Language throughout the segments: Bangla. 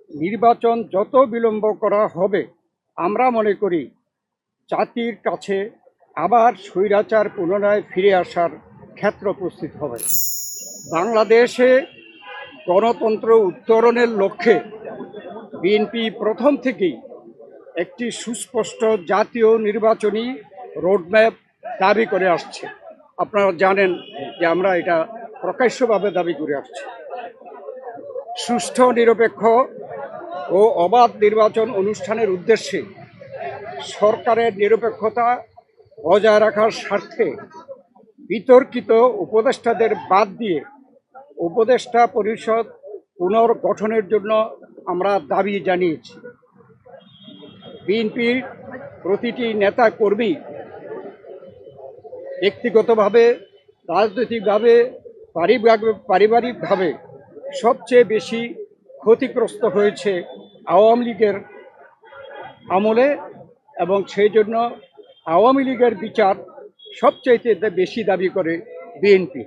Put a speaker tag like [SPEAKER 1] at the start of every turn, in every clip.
[SPEAKER 1] নির্বাচন যত বিলম্ব করা হবে আমরা মনে করি জাতির কাছে আবার স্বৈরাচার পুনরায় ফিরে আসার ক্ষেত্র প্রস্তুত হবে। বাংলাদেশে গণতন্ত্র উত্তরণের লক্ষ্যে বিএনপি প্রথম থেকেই একটি সুস্পষ্ট জাতীয় নির্বাচনী রোডম্যাপ দাবি করে আসছে। আপনারা জানেন যে আমরা এটা প্রকাশ্যভাবে দাবি করে আসছি। সুষ্ঠু, নিরপেক্ষ ও অবাধ নির্বাচন অনুষ্ঠানের উদ্দেশ্যে সরকারের নিরপেক্ষতা বজায় রাখার স্বার্থে বিতর্কিত উপদেষ্টাদের বাদ দিয়ে উপদেষ্টা পরিষদ পুনর্গঠনের জন্য আমরা দাবি জানিয়েছি। বিএনপির প্রতিটি নেতা কর্মী ব্যক্তিগতভাবে, রাজনৈতিকভাবে, পারিবারিকভাবে সবচেয়ে বেশি ক্ষতিগ্রস্ত হয়েছে আওয়ামী লীগের আমলে, এবং সেই জন্য আওয়ামী লীগের বিচার সবচাইতে বেশি দাবি করে বিএনপি।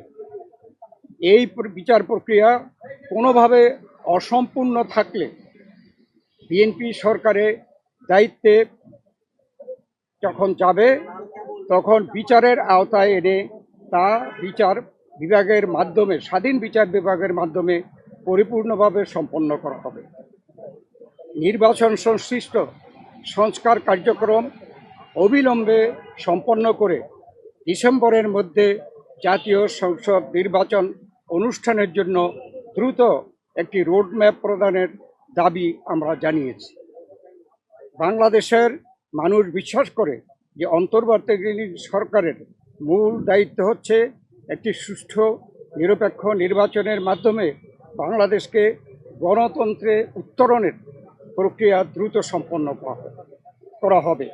[SPEAKER 1] এই বিচার প্রক্রিয়া কোনোভাবে অসম্পূর্ণ থাকলে বিএনপি সরকারের দায়িত্বে যখন যাবে তখন বিচারের আওতায় এনে তা বিচার বিভাগের মাধ্যমে, স্বাধীন বিচার বিভাগের মাধ্যমে পরিপূর্ণভাবে সম্পন্ন করা হবে। নির্বাচন সংশ্লিষ্ট সংস্কার কার্যক্রম অবিলম্বে সম্পন্ন করে ডিসেম্বরের মধ্যে জাতীয় সংসদ নির্বাচন অনুষ্ঠানের জন্য দ্রুত একটি রোডম্যাপ প্রদানের দাবি আমরা জানিয়েছি। বাংলাদেশের মানুষ বিশ্বাস করে যে অন্তর্বর্তীকালীন সরকারের মূল দায়িত্ব হচ্ছে একটি সুষ্ঠু, নিরপেক্ষ নির্বাচনের মাধ্যমে বাংলাদেশকে গণতন্ত্রে উত্তরণের প্রক্রিয়া দ্রুত সম্পন্ন করা হবে।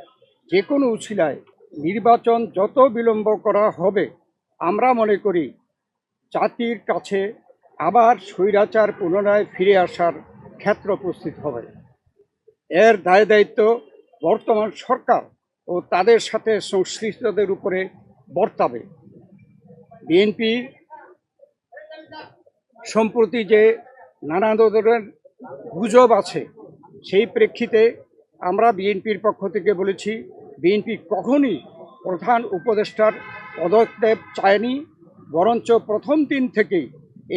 [SPEAKER 1] যে কোনো উছিলায় নির্বাচন যত বিলম্ব করা হবে আমরা মনে করি জাতির কাছে আবার স্বৈরাচার পুনরায় ফিরে আসার ক্ষেত্র প্রস্তুত হবে। এর দায় দায়িত্ব বর্তমান সরকার ও তাদের সাথে সংশ্লিষ্টদের উপরে বর্তাবে। বিএনপি সম্প্রতি যে নানা ধরনের গুজব আছে, সেই প্রেক্ষিতে আমরা বিএনপির পক্ষ থেকে বলেছি, বিএনপি কখনই প্রধান উপদেষ্টার পদত্যাগ চায়নি, বরঞ্চ প্রথম দিন থেকেই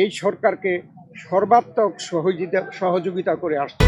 [SPEAKER 1] এই সরকারকে সর্বাত্মক সহযোগিতা করে আসছে।